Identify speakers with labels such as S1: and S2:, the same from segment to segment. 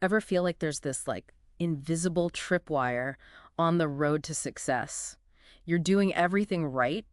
S1: Ever feel like there's this like invisible tripwire on the road to success? You're doing everything right,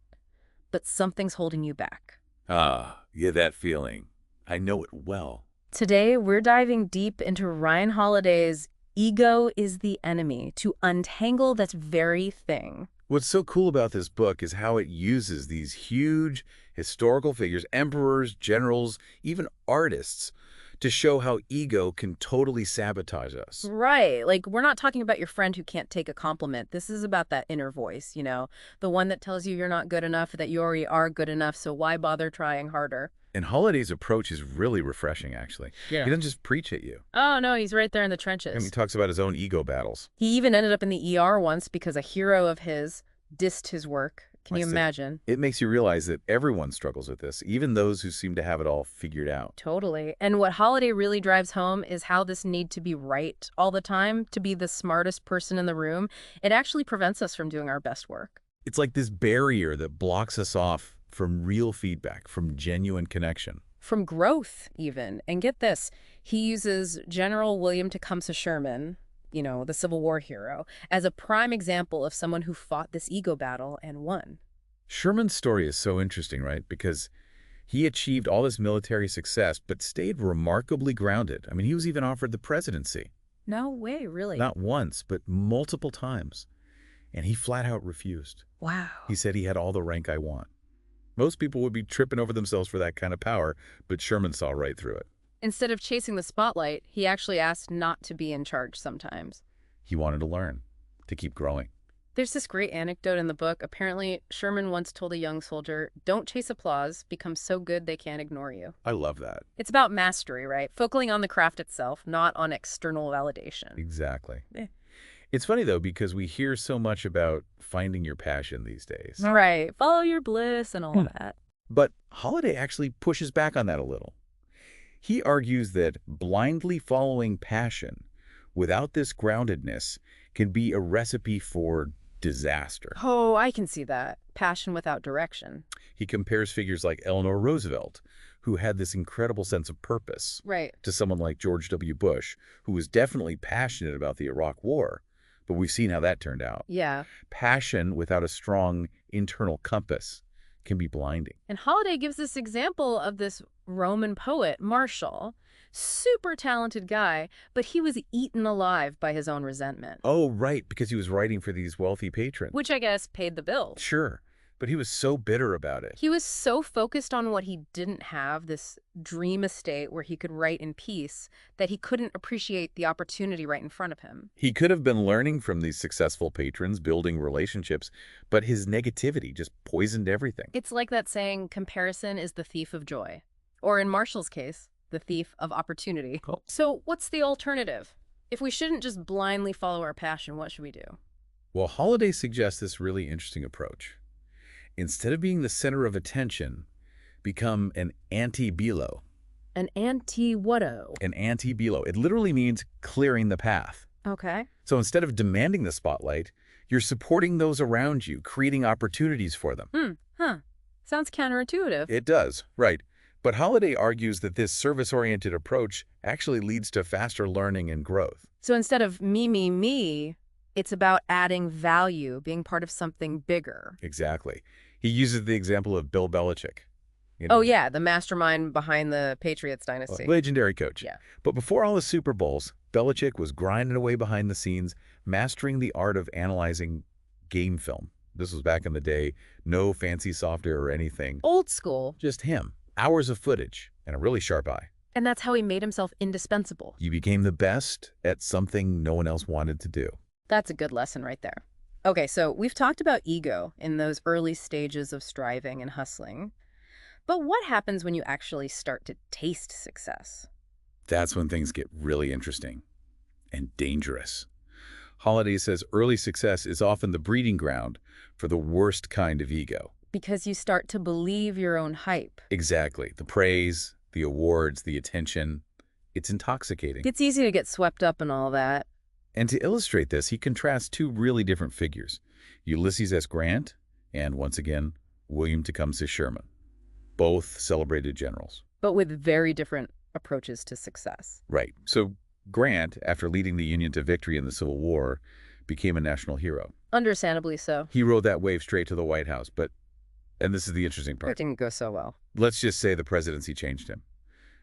S1: but something's holding you back.
S2: Ah, yeah, that feeling. I know it well.
S1: Today, we're diving deep into Ryan Holiday's Ego is the Enemy to untangle that very thing.
S2: What's so cool about this book is how it uses these huge historical figures, emperors, generals, even artists, to show how ego can totally sabotage us.
S1: Right. Like, we're not talking about your friend who can't take a compliment. This is about that inner voice, the one that tells you you're not good enough, that you already are good enough, so why bother trying harder?
S2: And Holiday's approach is really refreshing, actually.
S1: Yeah.
S2: He doesn't just preach at you.
S1: Oh, no, he's right there in the
S2: He
S1: trenches.
S2: talks about his own ego battles.
S1: He even ended up in the ER once because a hero of his dissed his work. Can you imagine?
S2: It makes you realize that everyone struggles with this, even those who seem to have it all figured out.
S1: Totally. And what Holiday really drives home is how this need to be right all the time, to be the smartest person in the room. It actually prevents us from doing our best work.
S2: It's like this barrier that blocks us off from real feedback, from genuine connection.
S1: From growth, even. And get this, he uses General William Tecumseh Sherman, the Civil War hero, as a prime example of someone who fought this ego battle and won.
S2: Sherman's story is so interesting, right? Because he achieved all this military success, but stayed remarkably grounded. I mean, he was even offered the presidency.
S1: No way, really.
S2: Not once, but multiple times. And he flat out refused.
S1: Wow.
S2: He said he had all the rank I want. Most people would be tripping over themselves for that kind of power, but Sherman saw right through it.
S1: Instead of chasing the spotlight, he actually asked not to be in charge sometimes.
S2: He wanted to learn, to keep growing.
S1: There's this great anecdote in the book. Apparently, Sherman once told a young soldier, "Don't chase applause, become so good they can't ignore you."
S2: I love that.
S1: It's about mastery, right? Focusing on the craft itself, not on external validation.
S2: Exactly.
S1: Eh.
S2: It's funny, though, because we hear so much about finding your passion these days.
S1: Right. Follow your bliss and all that.
S2: But Holiday actually pushes back on that a little. He argues that blindly following passion without this groundedness can be a recipe for disaster.
S1: Oh, I can see that. Passion without direction.
S2: He compares figures like Eleanor Roosevelt, who had this incredible sense of purpose,
S1: Right.
S2: to someone like George W. Bush, who was definitely passionate about the Iraq War. But we've seen how that turned out.
S1: Yeah.
S2: Passion without a strong internal compass can be blinding.
S1: And Holiday gives this example of this Roman poet, Martial. Super talented guy, but he was eaten alive by his own resentment.
S2: Oh, right, because he was writing for these wealthy patrons.
S1: Which I guess paid the bills.
S2: Sure, but he was so bitter about it.
S1: He was so focused on what he didn't have, this dream estate where he could write in peace, that he couldn't appreciate the opportunity right in front of him.
S2: He could have been learning from these successful patrons, building relationships, but his negativity just poisoned everything.
S1: It's like that saying, comparison is the thief of joy. Or in Marshall's case, the thief of opportunity.
S2: Cool.
S1: So what's the alternative? If we shouldn't just blindly follow our passion, what should we do?
S2: Well, Holiday suggests this really interesting approach. Instead of being the center of attention, become an anti-belo.
S1: An anti-whatto.
S2: An anti-belo. It literally means clearing the path.
S1: Okay.
S2: So instead of demanding the spotlight, you're supporting those around you, creating opportunities for them.
S1: Sounds counterintuitive.
S2: It does, right. But Holiday argues that this service-oriented approach actually leads to faster learning and growth.
S1: So instead of me, it's about adding value, being part of something bigger.
S2: Exactly. He uses the example of Bill Belichick.
S1: Oh, yeah, the mastermind behind the Patriots dynasty.
S2: Legendary coach.
S1: Yeah.
S2: But before all the Super Bowls, Belichick was grinding away behind the scenes, mastering the art of analyzing game film. This was back in the day, no fancy software or anything.
S1: Old school.
S2: Just him. Hours of footage and a really sharp eye.
S1: And that's how he made himself indispensable.
S2: You became the best at something no one else wanted to do.
S1: That's a good lesson right there. Okay, so we've talked about ego in those early stages of striving and hustling. But what happens when you actually start to taste success?
S2: That's when things get really interesting and dangerous. Holiday says early success is often the breeding ground for the worst kind of ego.
S1: Because you start to believe your own hype.
S2: Exactly. The praise, the awards, the attention. It's intoxicating.
S1: It's easy to get swept up in all that.
S2: And to illustrate this, he contrasts two really different figures, Ulysses S. Grant and, once again, William Tecumseh Sherman, both celebrated generals.
S1: But with very different approaches to success.
S2: Right. So Grant, after leading the Union to victory in the Civil War, became a national hero.
S1: Understandably so.
S2: He rode that wave straight to the White House, but, and this is the interesting
S1: It
S2: part,
S1: didn't go so well.
S2: let's just say the presidency changed him.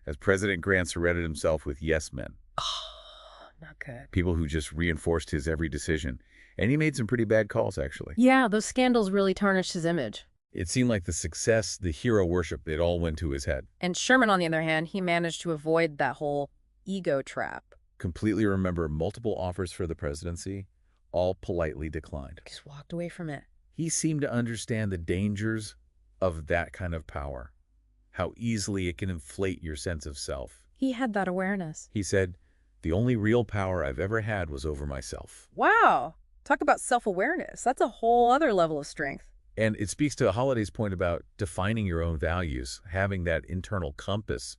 S2: As President, Grant surrounded himself with yes men,
S1: Oh, not good.
S2: people who just reinforced his every decision. And he made some pretty bad calls, actually.
S1: Yeah, those scandals really tarnished his image.
S2: It seemed like the success, the hero worship, it all went to his head.
S1: And Sherman, on the other hand, he managed to avoid that whole ego trap.
S2: Completely remember multiple offers for the presidency, all politely declined.
S1: Just walked away from it.
S2: He seemed to understand the dangers of that kind of power, how easily it can inflate your sense of self.
S1: He had that awareness.
S2: He said, "The only real power I've ever had was over myself."
S1: Wow. Talk about self-awareness. That's a whole other level of strength.
S2: And it speaks to Holliday's point about defining your own values, having that internal compass.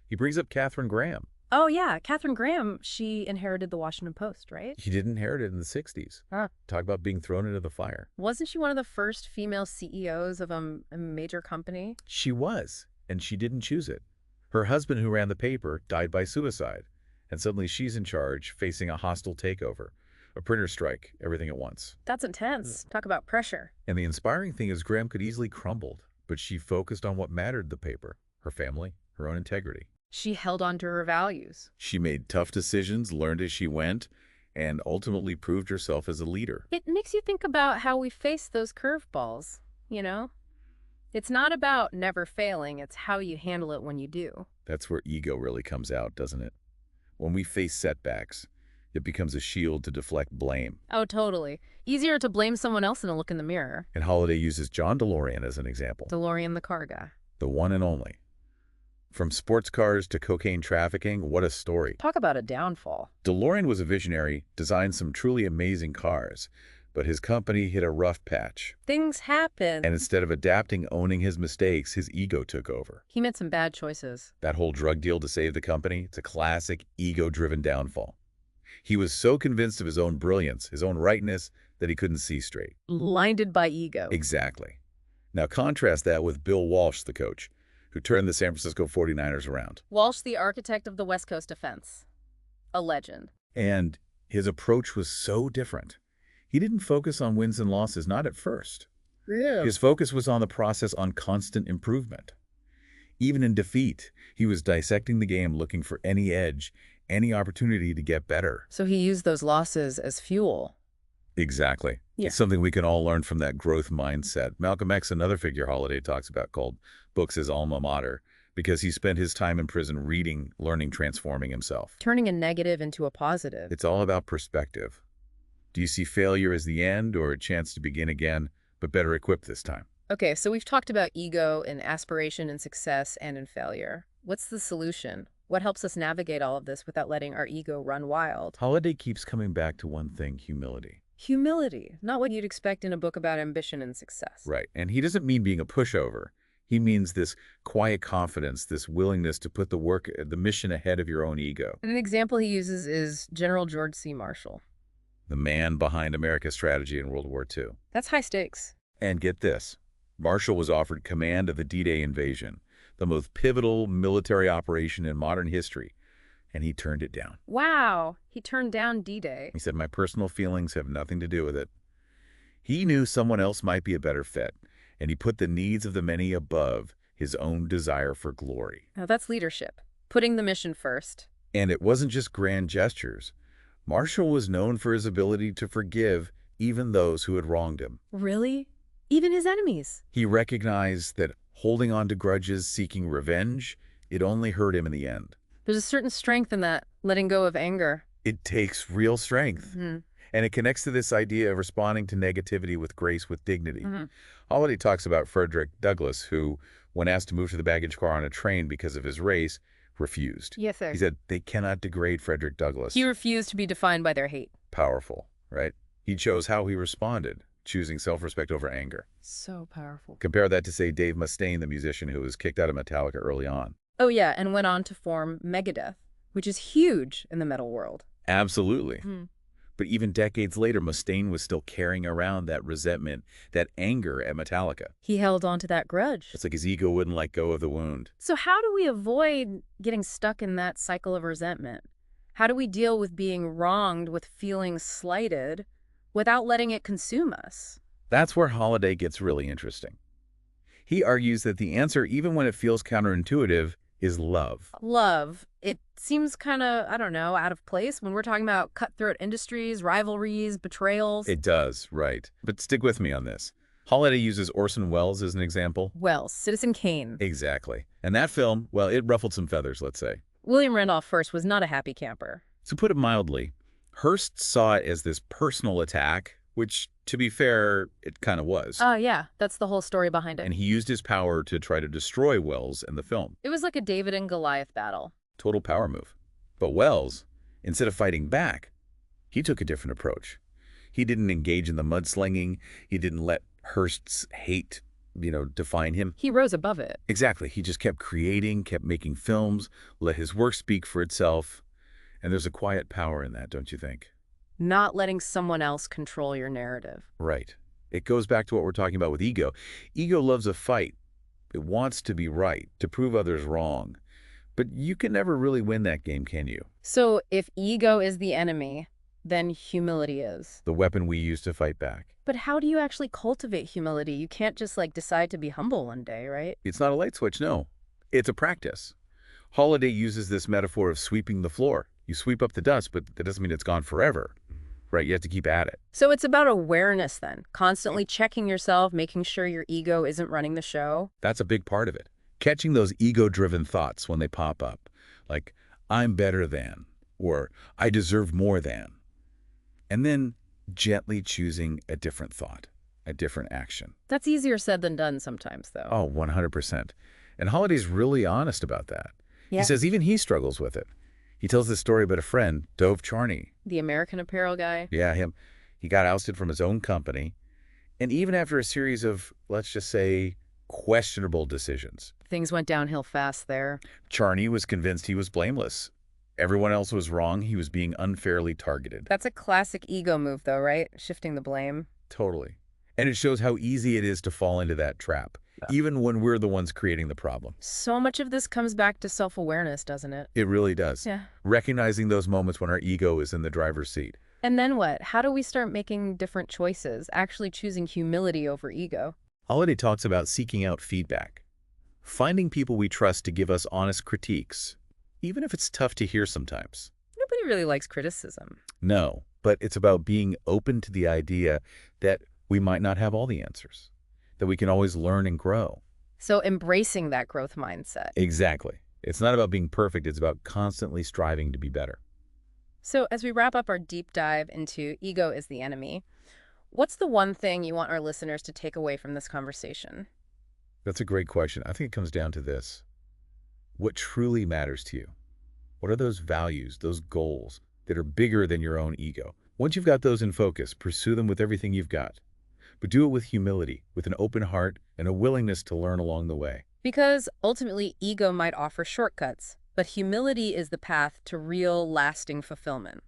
S2: He brings up Katharine Graham.
S1: Oh, yeah. Katharine Graham, she inherited the Washington Post, right?
S2: He didn't inherit it in the 60s.
S1: Huh.
S2: Talk about being thrown into the fire.
S1: Wasn't she one of the first female CEOs of a major company?
S2: She was, and she didn't choose it. Her husband, who ran the paper, died by suicide, and suddenly she's in charge, facing a hostile takeover, a printer strike, everything at once.
S1: That's intense. Talk about pressure.
S2: And the inspiring thing is Graham could easily crumbled, but she focused on what mattered to the paper, her family, her own integrity.
S1: She held on to her values.
S2: She made tough decisions, learned as she went, and ultimately proved herself as a leader.
S1: It makes you think about how we face those curveballs, you know? It's not about never failing, it's how you handle it when you do.
S2: That's where ego really comes out, doesn't it? When we face setbacks, it becomes a shield to deflect blame.
S1: Oh, totally. Easier to blame someone else than to look in the mirror.
S2: And Holliday uses John DeLorean as an example,
S1: DeLorean the car guy.
S2: the one and only. From sports cars to cocaine trafficking, what a story.
S1: Talk about a downfall.
S2: DeLorean was a visionary, designed some truly amazing cars, but his company hit a rough patch.
S1: Things happen.
S2: And instead of adapting, owning his mistakes, his ego took over.
S1: He made some bad choices.
S2: That whole drug deal to save the company, it's a classic ego-driven downfall. He was so convinced of his own brilliance, his own rightness, that he couldn't see straight.
S1: Blinded by ego.
S2: Exactly. Now contrast that with Bill Walsh, the coach, who turned the San Francisco 49ers around.
S1: Walsh, the architect of the West Coast offense. A legend.
S2: And his approach was so different. He didn't focus on wins and losses, not at first.
S1: Yeah.
S2: His focus was on the process, on constant improvement. Even in defeat, he was dissecting the game, looking for any edge, any opportunity to get better.
S1: So he used those losses as fuel.
S2: Exactly.
S1: Yeah.
S2: It's something we can all learn from that growth mindset. Malcolm X, another figure Holliday talks about, called books his alma mater, because he spent his time in prison reading, learning, transforming himself.
S1: Turning a negative into a positive.
S2: It's all about perspective. Do you see failure as the end or a chance to begin again, but better equipped this time?
S1: Okay, so we've talked about ego and aspiration and success and in failure. What's the solution? What helps us navigate all of this without letting our ego run wild?
S2: Holliday keeps coming back to one thing: humility.
S1: Humility, not what you'd expect in a book about ambition and success.
S2: Right. And he doesn't mean being a pushover. He means this quiet confidence, this willingness to put the work, the mission ahead of your own ego.
S1: And an example he uses is General George C. Marshall.
S2: The man behind America's strategy in World War II.
S1: That's high stakes.
S2: And get this, Marshall was offered command of the D-Day invasion, the most pivotal military operation in modern history, and he turned it down.
S1: Wow, he turned down D-Day.
S2: He said, "My personal feelings have nothing to do with it." He knew someone else might be a better fit, and he put the needs of the many above his own desire for glory.
S1: Now that's leadership, putting the mission first.
S2: And it wasn't just grand gestures. Marshall was known for his ability to forgive even those who had wronged him.
S1: Really? Even his enemies?
S2: He recognized that holding on to grudges, seeking revenge, it only hurt him in the end.
S1: There's a certain strength in that, letting go of anger.
S2: It takes real strength. And it connects to this idea of responding to negativity with grace, with dignity. Holliday talks about Frederick Douglass, who, when asked to move to the baggage car on a train because of his race, refused.
S1: Yes, sir.
S2: He said, they cannot degrade Frederick Douglass.
S1: He refused to be defined by their hate.
S2: Powerful, right? He chose how he responded, choosing self-respect over anger.
S1: So powerful.
S2: Compare that to, say, Dave Mustaine, the musician who was kicked out of Metallica early on.
S1: Oh, yeah, and went on to form Megadeth, which is huge in the metal world.
S2: Absolutely. But even decades later, Mustaine was still carrying around that resentment, that anger at Metallica.
S1: He held on to that grudge.
S2: It's like his ego wouldn't let go of the wound.
S1: So how do we avoid getting stuck in that cycle of resentment? How do we deal with being wronged, with feeling slighted, without letting it consume us?
S2: That's where Holiday gets really interesting. He argues that the answer, even when it feels counterintuitive, is love.
S1: Love. It seems kind of, I don't know, out of place when we're talking about cutthroat industries, rivalries, betrayals.
S2: It does, right. But stick with me on this. Holiday uses Orson Welles as an example.
S1: Well, Citizen Kane.
S2: Exactly. And that film, well, it ruffled some feathers, let's say.
S1: William Randolph Hearst was not a happy camper.
S2: To put it mildly, Hearst saw it as this personal attack, which, to be fair, it kind of was.
S1: Oh, yeah, that's the whole story behind it.
S2: And he used his power to try to destroy Wells and the film.
S1: It was like a David and Goliath battle.
S2: Total power move. But Wells, instead of fighting back, he took a different approach. He didn't engage in the mudslinging. He didn't let Hearst's hate, define him.
S1: He rose above it.
S2: Exactly. He just kept creating, kept making films, let his work speak for itself. And there's a quiet power in that, don't you think?
S1: Not letting someone else control your narrative.
S2: Right. It goes back to what we're talking about with ego. Ego loves a fight. It wants to be right, to prove others wrong. But you can never really win that game, can you?
S1: So if ego is the enemy, then humility is.
S2: The weapon we use to fight back.
S1: But how do you actually cultivate humility? You can't just decide to be humble one day, right?
S2: It's not a light switch, no. It's a practice. Holiday uses this metaphor of sweeping the floor. You sweep up the dust, but that doesn't mean it's gone forever. Right, you have to keep at it.
S1: So it's about awareness then, constantly checking yourself, making sure your ego isn't running the show.
S2: That's a big part of it. Catching those ego-driven thoughts when they pop up, like, I'm better than, or I deserve more than. And then gently choosing a different thought, a different action.
S1: That's easier said than done sometimes, though.
S2: Oh, 100%. And Holiday's really honest about that.
S1: Yeah.
S2: He says even he struggles with it. He tells this story about a friend, Dove Charney.
S1: The American Apparel guy.
S2: Yeah, him. He got ousted from his own company. And even after a series of, let's just say, questionable decisions.
S1: Things went downhill fast there.
S2: Charney was convinced he was blameless. Everyone else was wrong. He was being unfairly targeted.
S1: That's a classic ego move, though, right? Shifting the blame.
S2: Totally. And it shows how easy it is to fall into that trap, even when we're the ones creating the problem.
S1: So much of this comes back to self-awareness, doesn't it?
S2: It really does.
S1: Yeah.
S2: Recognizing those moments when our ego is in the driver's seat.
S1: And then what? How do we start making different choices, actually choosing humility over ego?
S2: Holiday talks about seeking out feedback, finding people we trust to give us honest critiques, even if it's tough to hear sometimes.
S1: Nobody really likes criticism.
S2: No, but it's about being open to the idea that we might not have all the answers, that we can always learn and grow.
S1: So embracing that growth mindset.
S2: Exactly. It's not about being perfect. It's about constantly striving to be better.
S1: So as we wrap up our deep dive into ego is the enemy, what's the one thing you want our listeners to take away from this conversation?
S2: That's a great question. I think it comes down to this. What truly matters to you? What are those values, those goals that are bigger than your own ego? Once you've got those in focus, pursue them with everything you've got. But do it with humility, with an open heart, and a willingness to learn along the way.
S1: Because ultimately, ego might offer shortcuts, but humility is the path to real, lasting fulfillment.